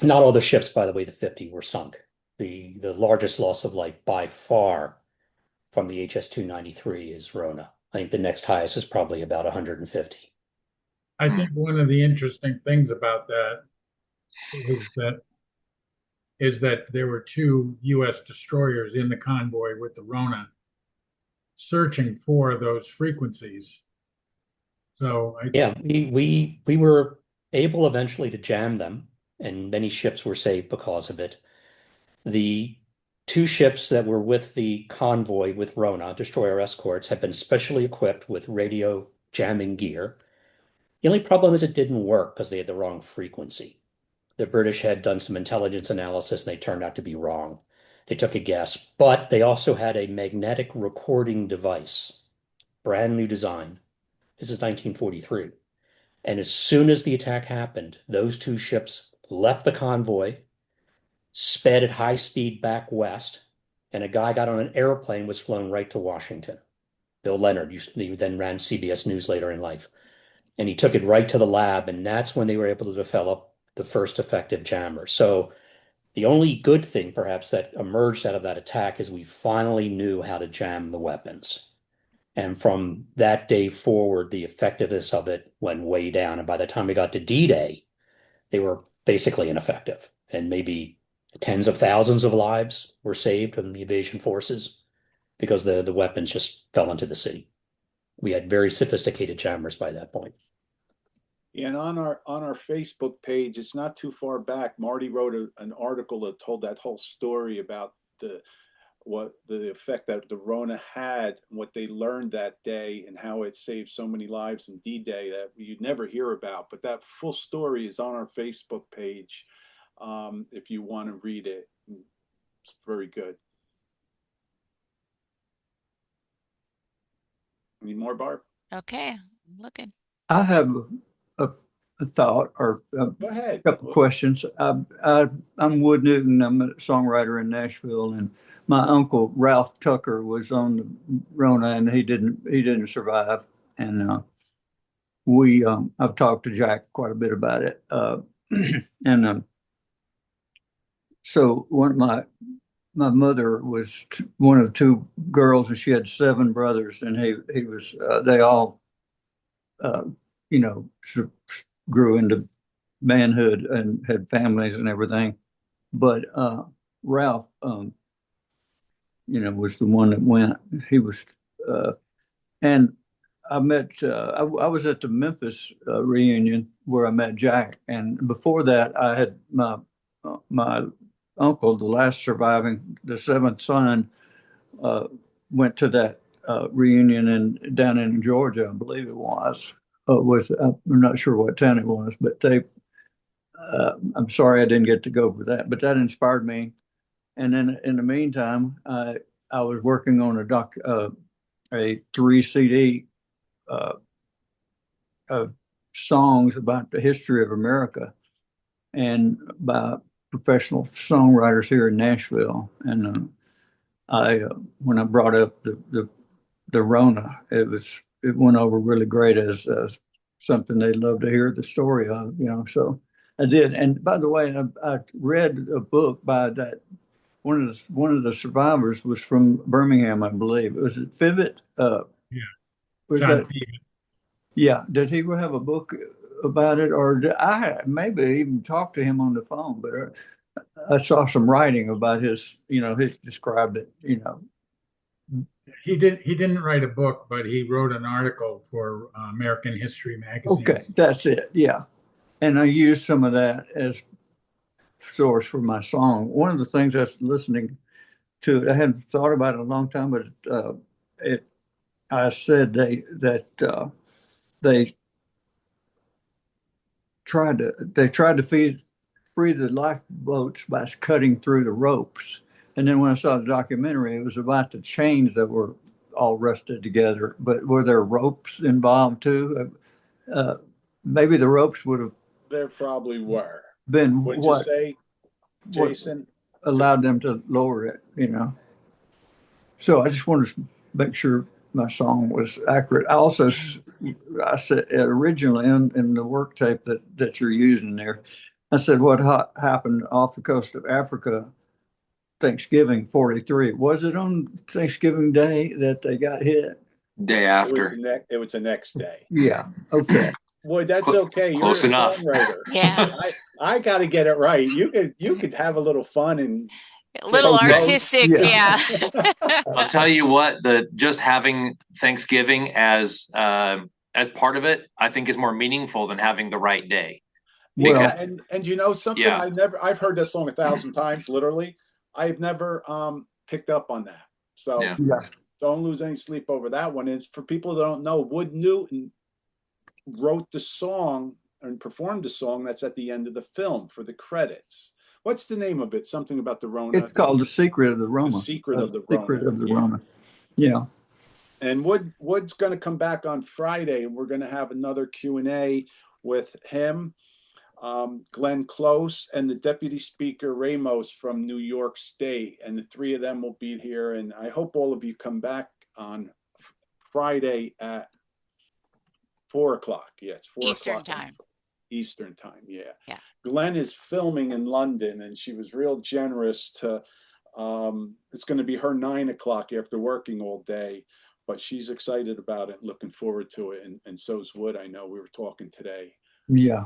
Not all the ships, by the way, the 50 were sunk. The largest loss of life by far from the HS-293 is Rona. I think the next highest is probably about 150. I think one of the interesting things about that is that there were two U.S. destroyers in the convoy with the Rona searching for those frequencies. So Yeah, we were able eventually to jam them, and many ships were saved because of it. The two ships that were with the convoy with Rona, destroyer escorts, had been specially equipped with radio jamming gear. The only problem is it didn't work because they had the wrong frequency. The British had done some intelligence analysis and they turned out to be wrong. They took a guess, but they also had a magnetic recording device, brand new design. This is 1943. And as soon as the attack happened, those two ships left the convoy, sped at high speed back west, and a guy got on an airplane, was flown right to Washington. Bill Leonard, he then ran CBS News later in life. And he took it right to the lab, and that's when they were able to develop the first effective jammer. So the only good thing, perhaps, that emerged out of that attack is we finally knew how to jam the weapons. And from that day forward, the effectiveness of it went way down. And by the time we got to D-Day, they were basically ineffective. And maybe tens of thousands of lives were saved from the invasion forces because the weapons just fell into the city. We had very sophisticated jammers by that point. And on our Facebook page, it's not too far back, Marty wrote an article that told that whole story about the effect that the Rona had, what they learned that day, and how it saved so many lives in D-Day that you'd never hear about. But that full story is on our Facebook page if you want to read it. It's very good. Any more, Barb? Okay, I'm looking. I have a thought or Go ahead. a couple questions. I'm Wood Newton. I'm a songwriter in Nashville, and my uncle Ralph Tucker was on the Rona, and he didn't survive. And I've talked to Jack quite a bit about it. And so my mother was one of two girls, and she had 7 brothers, and he was they all grew into manhood and had families and everything. But Ralph, was the one that went. He was, and I met. I was at the Memphis reunion where I met Jack, and before that, I had my uncle, the last surviving, the 7th son, went to that reunion down in Georgia, I believe it was. I'm not sure what town it was, but I'm sorry I didn't get to go for that, but that inspired me. And then in the meantime, I was working on a 3 CD of songs about the history of America, and by professional songwriters here in Nashville. And when I brought up the Rona, it went over really great as something they'd love to hear the story of, So I did. And by the way, I read a book by that one of the survivors was from Birmingham, I believe. Was it Fivet? Yeah, was John that? Fivet. Yeah. Did he have a book about it, or did I maybe even talked to him on the phone? But I saw some writing about his, he described it, He didn't write a book, but he wrote an article for American History magazine. Okay, that's it. Yeah. And I used some of that as source for my song. One of the things I was listening to, I hadn't thought about it in a long time, but I said they tried to free the lifeboats by cutting through the ropes. And then when I saw the documentary, it was about the chains that were all rusted together. But were there ropes involved too? Maybe the ropes would have. There probably were. Been Wouldn't what? you say, Jason? What allowed them to lower it, So I just wanted to make sure my song was accurate. I said originally in the work tape that you're using there, I said, what happened off the coast of Africa, Thanksgiving 43? Was it on Thanksgiving Day that they got hit? Day after. It was the next day. Yeah. Okay. Boy, that's okay. You're Close a enough. songwriter. Yeah. I got to get it right. You could have a little fun and A little Okay. artistic, Yeah. yeah. I'll tell you what, just having Thanksgiving as part of it, I think is more meaningful than having the right day. Well, Yeah, and you know something, Yeah. I've heard that song 1,000 times, literally. I've never picked up on that. So Yeah. yeah. don't lose any sleep over that one. Is for people that don't know, Wood Newton wrote the song and performed the song that's at the end of the film for the credits. What's the name of it? Something about the Rona. It's called The Secret of the Rona. The Secret of the Secret Rona. of the Yeah. Rona. Yeah. And Wood's going to come back on Friday, and we're going to have another Q&A with him, Glenn Close, and the Deputy Speaker Ramos from New York State. And the three of them will be here. And I hope all of you come back on Friday at 4 o'clock. Yeah, it's 4 Eastern o'clock. time. Eastern time, yeah. Yeah. Glenn is filming in London, and she was real generous to, it's going to be her 9 o'clock after working all day, but she's excited about it, looking forward to it. And so's Wood. I know we were talking today. Yeah.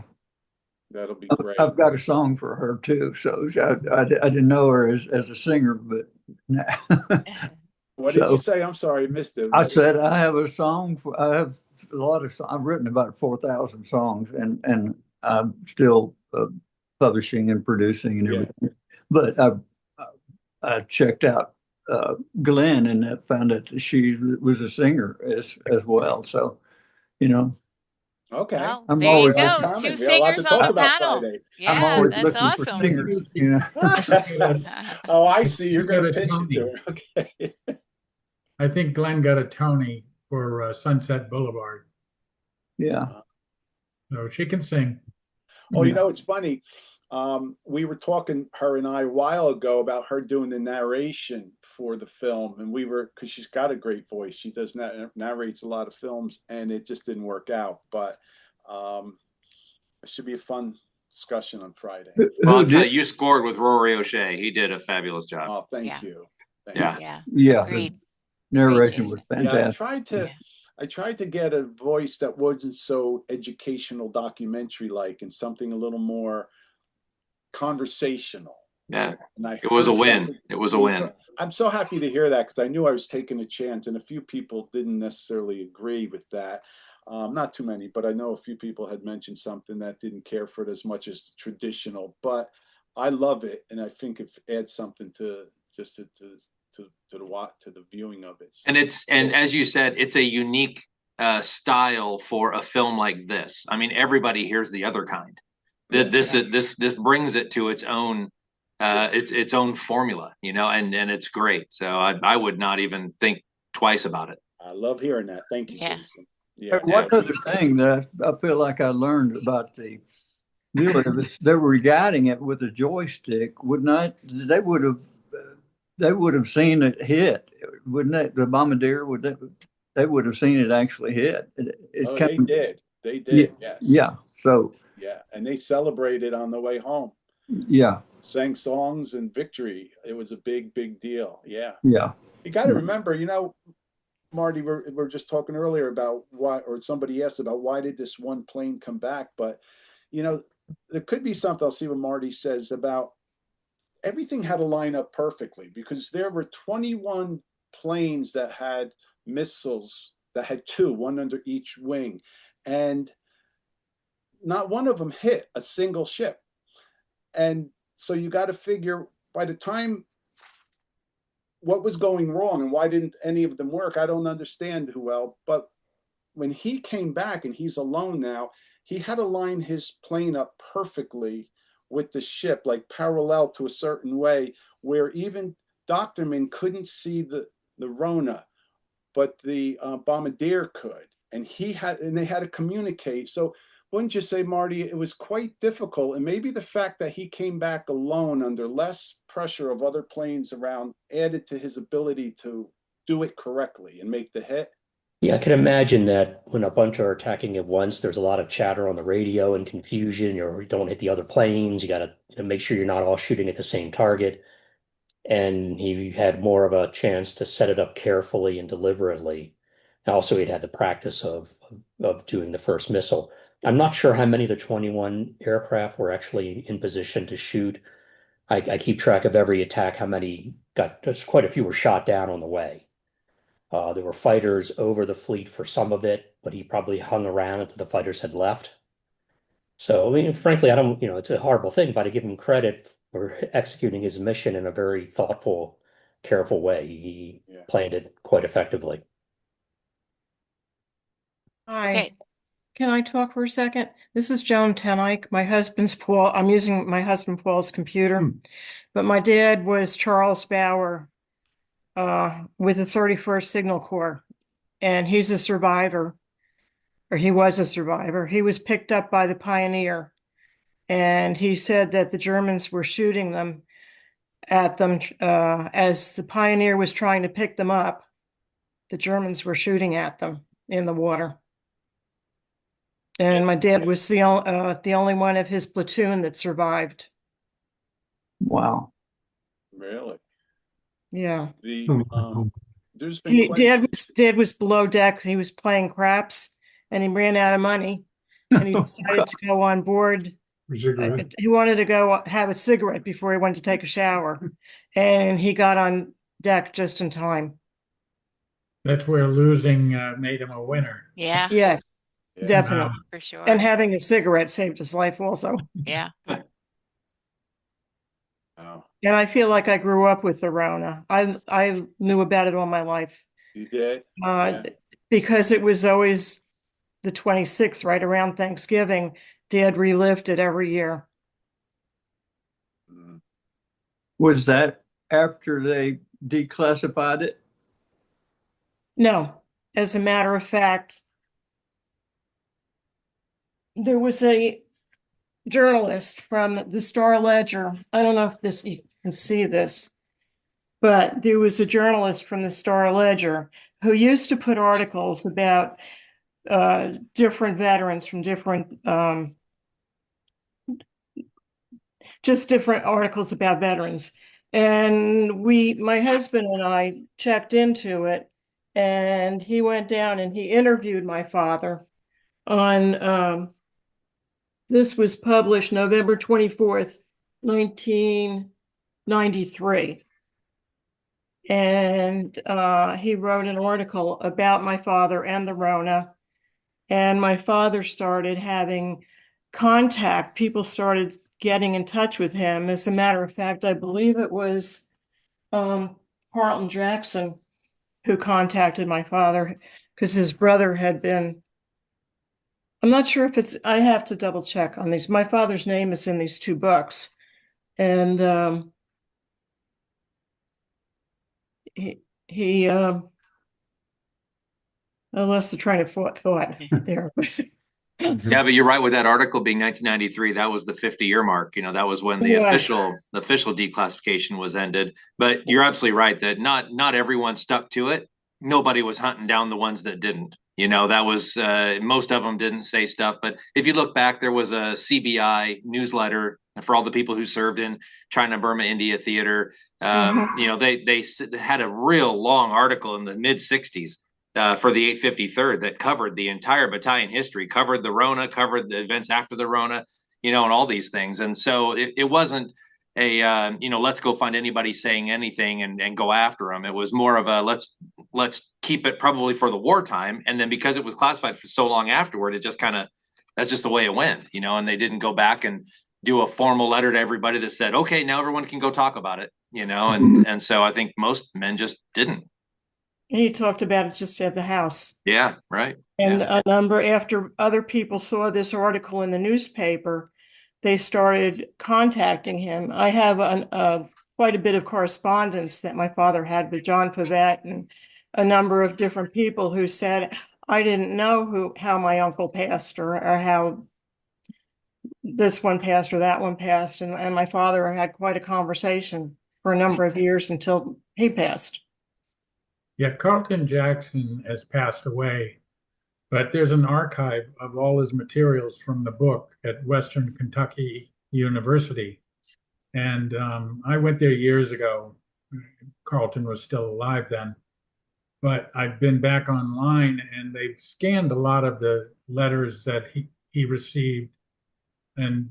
That'll be great. I've got a song for her too. So I didn't know her as a singer, but What did you say? I'm sorry, I missed it. I said I have a song I have a lot of I've written about 4,000 songs, and I'm still publishing and producing and everything. But I checked out Glenn and found out that she was a singer as well. So, you know. Okay. Well, I'm there you always go. looking- Two We have a lot to singers on talk the about panel. Friday. I'm Yeah, always that's looking for awesome. singers, you know. Oh, I see. You're You going to got a pitch it Tony. to her. Okay. I think Glenn got a Tony for Sunset Boulevard, Yeah. so she can sing. Oh, you know, it's funny. We were talking, her and I, a while ago about her doing the narration for the film. And we were, because she's got a great voice. She does narrates a lot of films, and it just didn't work out. But it should be a fun discussion on Friday. Well, I'll tell you, you scored with Rory O'Shea. He did a fabulous job. Oh, thank Yeah. you. Yeah. Yeah. Yeah. Agreed. Narration Jason. was Yeah, fantastic. I tried to get a voice that wasn't so educational documentary like, and something a little more conversational. Yeah. And It was a heard win. something- It was a win. I'm so happy to hear that, because I knew I was taking a chance, and a few people didn't necessarily agree with that. Not too many, but I know a few people had mentioned something that didn't care for it as much as traditional. But I love it, and I think it adds something to just to the viewing of it. So, And as you said, it's a unique style for a film like this. I mean, everybody hears the other kind. This brings it to its own its own formula, you know, and it's great. So I would not even think twice about it. I love hearing that. Thank you, Yeah. Jason. Yeah. One other thing that I feel like I learned about the deal is they were guiding it with a joystick. They would have seen it hit, wouldn't it? The bombardier they would have seen it actually hit. They did. They did. Yeah, Yes. yeah. So Yeah, and they celebrated on the way home. yeah, Sang songs and victory. It was a big, big deal. Yeah. yeah. You got to remember, you know, Marty, we're just talking earlier about why, or somebody asked about why did this one plane come back? But, you know, there could be something, I'll see what Marty says about everything had to line up perfectly, because there were 21 planes that had missiles that had two, one under each wing. And not one of them hit a single ship. And so you got to figure, by the time, what was going wrong and why didn't any of them work? I don't understand who well, but when he came back and he's alone now, he had to line his plane up perfectly with the ship, like parallel to a certain way, where even Doctorman couldn't see the Rona, but the bombardier could, and they had to communicate. So wouldn't you say, Marty, it was quite difficult? And maybe the fact that he came back alone under less pressure of other planes around added to his ability to do it correctly and make the hit. Yeah, I can imagine that when a bunch are attacking at once, there's a lot of chatter on the radio and confusion, or you don't hit the other planes. You got to make sure you're not all shooting at the same target. And he had more of a chance to set it up carefully and deliberately. Also, he'd had the practice of doing the first missile. I'm not sure how many of the 21 aircraft were actually in position to shoot. I keep track of every attack, how many got, there's quite a few were shot down on the way. There were fighters over the fleet for some of it, but he probably hung around until the fighters had left. So, I mean, frankly, I don't, it's a horrible thing, but I give him credit for executing his mission in a very thoughtful, careful way. He planned it quite effectively. Hi, Okay. can I talk for a second? This is Joan Tenike. My husband's Paul. I'm using my husband Paul's computer, but my dad was Charles Bauer with the 31st Signal Corps, and he's a survivor, or he was a survivor. He was picked up by the Pioneer, and he said that the Germans were shooting them at them as the Pioneer was trying to pick them up. The Germans were shooting at them in the water. And my dad was the only one of his platoon that survived. Wow. Really? Yeah. There's been Dad was below deck. He was playing craps, and he ran out of money, and he decided to go on board. He wanted to go have a cigarette before he went to take a shower, and he got on deck just in time. That's where losing made him a winner. Yeah, Yeah, definitely. for sure. And having a cigarette saved his life also. Yeah. Oh, And I feel like I grew up with the Rona. I knew about it all my life. you did? Because it was always the 26th, right around Thanksgiving. Dad relived it every year. Was that after they declassified it? No, as a matter of fact, there was a journalist from the Star Ledger. I don't know if you can see this, but there was a journalist from the Star Ledger who used to put articles about different veterans from different, just different articles about veterans. And my husband and I checked into it, and he went down and he interviewed my father on, this was published November 24th, 1993. And he wrote an article about my father and the Rona. And my father started having contact. People started getting in touch with him. As a matter of fact, I believe it was Carlton Jackson who contacted my father because his brother had been, I'm not sure if it's, I have to double check on these. My father's name is in these two books. And he I lost the train of thought there. Yeah, but you're right with that article being 1993. That was the 50-year mark. That was when the official declassification was ended. But you're absolutely right that not everyone stuck to it. Nobody was hunting down the ones that didn't. That was most of them didn't say stuff. But if you look back, there was a CBI newsletter for all the people who served in China, Burma, India theater. They had a real long article in the mid 60s. For the 853rd that covered the entire battalion history, covered the Rona, covered the events after the Rona, and all these things. And so it wasn't a, let's go find anybody saying anything and go after them. It was more of a, let's keep it probably for the wartime. And then because it was classified for so long afterward, it just that's just the way it went, and they didn't go back and do a formal letter to everybody that said, okay, now everyone can go talk about it, and so I think most men just didn't. He talked about it just at the house. Yeah, right. And a number after other people saw this article in the newspaper, they started contacting him. I have quite a bit of correspondence that my father had with John Favette and a number of different people who said, I didn't know how my uncle passed or how this one passed or that one passed. And my father had quite a conversation for a number of years until he passed. Yeah, Carlton Jackson has passed away, but there's an archive of all his materials from the book at Western Kentucky University. And I went there years ago. Carlton was still alive then. But I've been back online and they've scanned a lot of the letters that he received and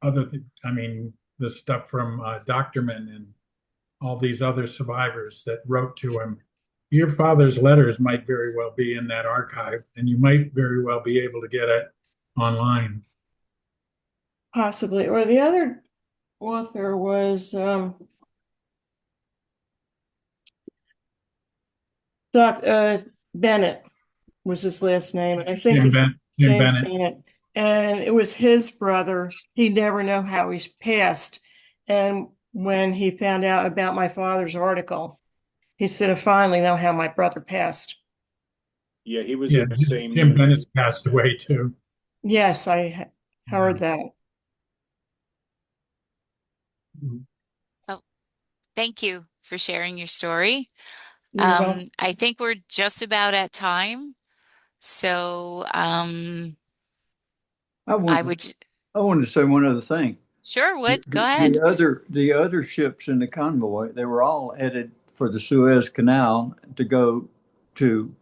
I mean, the stuff from Doctorman and all these other survivors that wrote to him. Your father's letters might very well be in that archive, and you might very well be able to get it online. Possibly. Or the other author was Bennett was his last name. And I think Jim James Bennett. Bennett. And it was his brother. He never knew how he's passed. And when he found out about my father's article, he said, I finally know how my brother passed. Yeah, he was in the same Jim unit. Bennett's passed away too. Yes, I heard that. Oh, thank you for sharing your story. You're welcome. I think we're just about at time. So I would I wanted to say one other thing. sure, Wood, go ahead. The other ships in the convoy, they were all headed for the Suez Canal to go to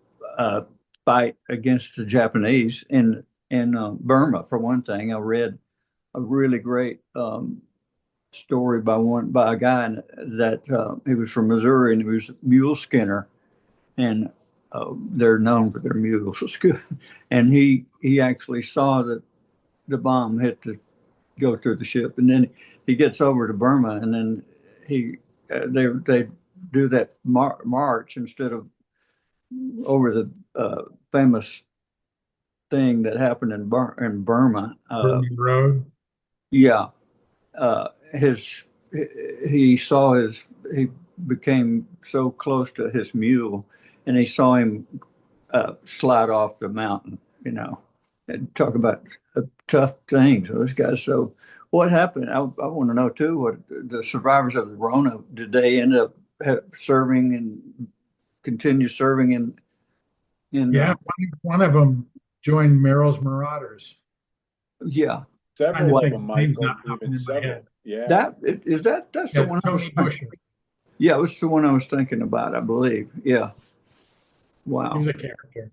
fight against the Japanese in Burma. For one thing, I read a really great story by a guy that he was from Missouri and he was a mule skinner, and they're known for their mules. It's good, and he actually saw that the bomb hit to go through the ship, and then he gets over to Burma, and then they do that march instead of over the famous thing that happened in Burma. Burma Road. Yeah, he became so close to his mule, and he saw him slide off the mountain. And talk about tough things. Those guys. So, what happened? I want to know too. What the survivors of the Rona, did they end up serving and continue serving in? Yeah, one of them joined Merrill's Marauders. Yeah, Several of them, name's Michael, not popping even in my several. head. Yeah. That's the one I was Tony Busher. Yeah, it was the one I was thinking about, I believe. Yeah. He Wow. was a character.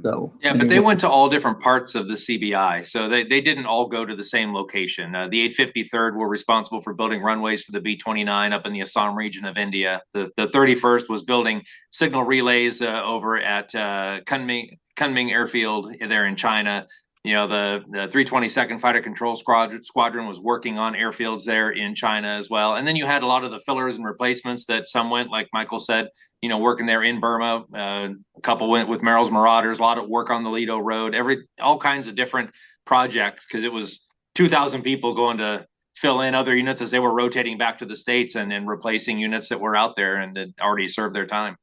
So Yeah, but they went to all different parts of the CBI, so they didn't all go to the same location. The 853rd were responsible for building runways for the B-29 up in the Assam region of India. The 31st was building signal relays over at Kunming Airfield there in China. The 322nd Fighter Control Squadron was working on airfields there in China as well. And then you had a lot of the fillers and replacements that some went, like Michael said, working there in Burma. A couple went with Merrill's Marauders, a lot of work on the Lido Road, all kinds of different projects, because it was 2,000 people going to fill in other units as they were rotating back to the States and replacing units that were out there and had already served their time.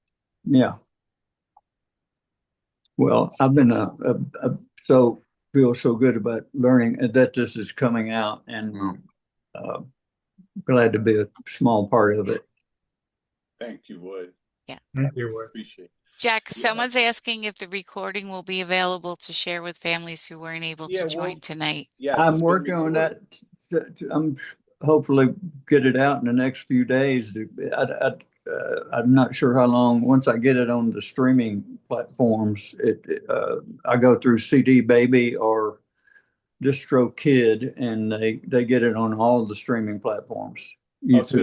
Yeah. Well, I've been feel so good about learning that this is coming out, and glad to be a small part of it. Thank you, Wood. Yeah. Thank you, Wood. Appreciate it. Jack, someone's asking if the recording will be available to share with families who weren't able to join tonight. Yes, I'm working on that. I'm hopefully get it out in the next few days. I'm not sure how long. Once I get it on the streaming platforms, I go through CD Baby or DistroKid, and they get it on all the streaming platforms. Oh, so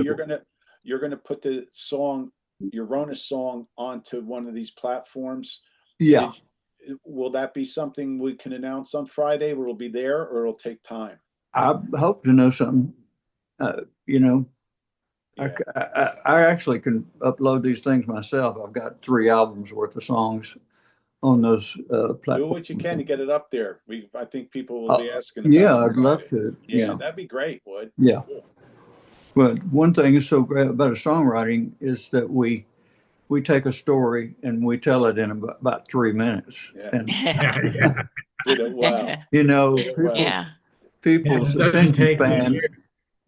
you're gonna put the song, your Rona song, onto one of these platforms? Yeah. Will that be something we can announce on Friday? Where it'll be there, or it'll take time? I hope to know something. Yeah. I actually can upload these things myself. I've got 3 albums worth of songs on those platforms. Do what you can to get it up there. I think people will be asking about yeah, it I'd love to. Yeah, that'd be great, Wood. Yeah. Well, one thing is so great about songwriting is that we take a story and we tell it in about 3 minutes. Yeah. And Did it well. People's attention span.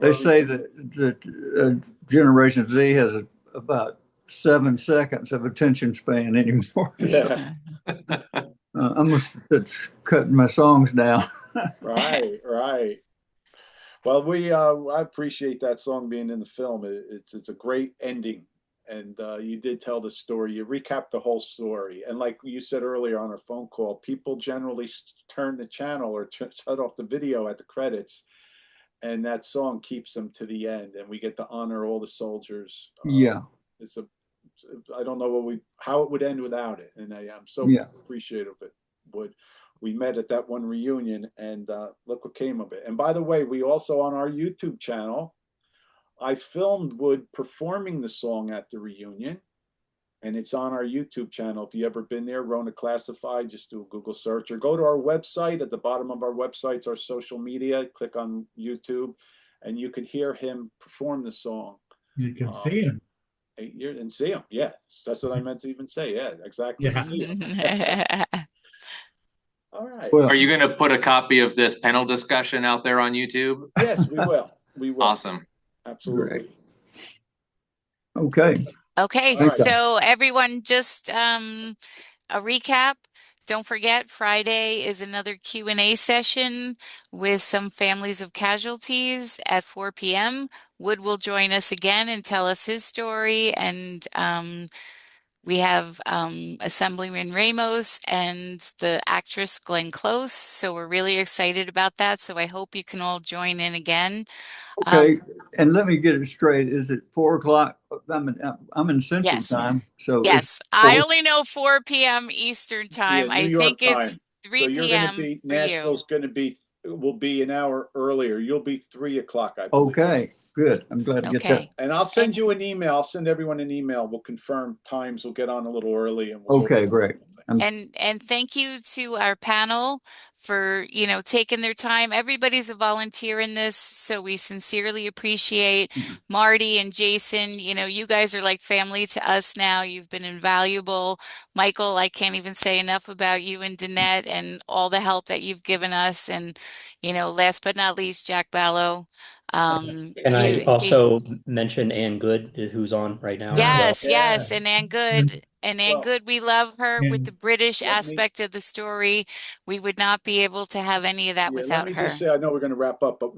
They say that Generation Z has about 7 seconds of attention span anymore. Yeah. I must have cut my songs down. Right, right. Well, I appreciate that song being in the film. It's a great ending, and you did tell the story. You recapped the whole story, and like you said earlier on our phone call, people generally turn the channel or shut off the video at the credits, and that song keeps them to the end, and we get to honor all the soldiers. Yeah. I don't know how it would end without it, and I'm so appreciative of it. We met at that one reunion, and look what came of it. And by the way, we also on our YouTube channel, I filmed Wood performing the song at the reunion, and it's on our YouTube channel. If you ever been there, Rohna Classified, just do a Google search or go to our website. At the bottom of our websites, our social media, click on YouTube, and you can hear him perform the song. You can see him. And see him. Yeah, that's what I meant to even say. Yeah, exactly. Yeah. See him. All right. Well, Are you going to put a copy of this panel discussion out there on YouTube? Yes, we will. We will. Awesome. Absolutely. okay. Okay, All right. so everyone, just a recap. Don't forget, Friday is another Q&A session with some families of casualties at 4 p.m. Wood will join us again and tell us his story, and we have Assemblyman Ramos and the actress Glenn Close. So we're really excited about that. So I hope you can all join in again. Okay, and let me get it straight. Is it 4 o'clock? I'm in Central Yes. Time, so Yes, I only know 4 p.m. Eastern Time. Yeah, I New York think it's time. 3 So you're going to p.m. be for you. Nashville's going to will be an hour earlier. You'll be 3 o'clock, I believe. Okay, good. I'm glad to get that. Okay. And I'll send you an email. I'll send everyone an email. We'll confirm times. We'll get on a little early, and we'll Okay, great. And thank you to our panel for, taking their time. Everybody's a volunteer in this, so we sincerely appreciate Marty and Jason. You guys are like family to us now. You've been invaluable. Michael, I can't even say enough about you and Danette and all the help that you've given us. And, last but not least, Jack Ballo. Can I also mention Ann Good, who's on right now? Yes, as well? yes, and Ann Good. And Ann Good, we love her with the British aspect of the story. We would not be able to have any of that let without me her. just say, I know we're going to wrap up, but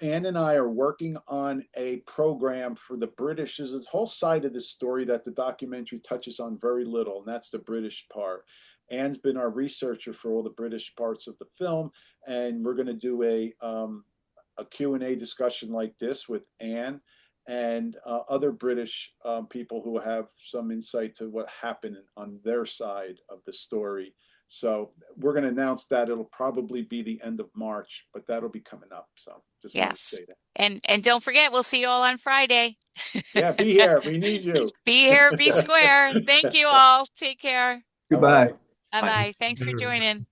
Ann and I are working on a program for the British. There's this whole side of this story that the documentary touches on very little, and that's the British part. Ann's been our researcher for all the British parts of the film, and we're going to do a Q&A discussion like this with Ann and other British people who have some insight to what happened on their side of the story. So we're going to announce that. It'll probably be the end of March, but that'll be coming up. So just want to say that. And don't forget, we'll see you all on Friday. Yeah, be here. We need you. Be here, be square. Thank you all. Take care. Goodbye. Bye-bye. Thanks for joining.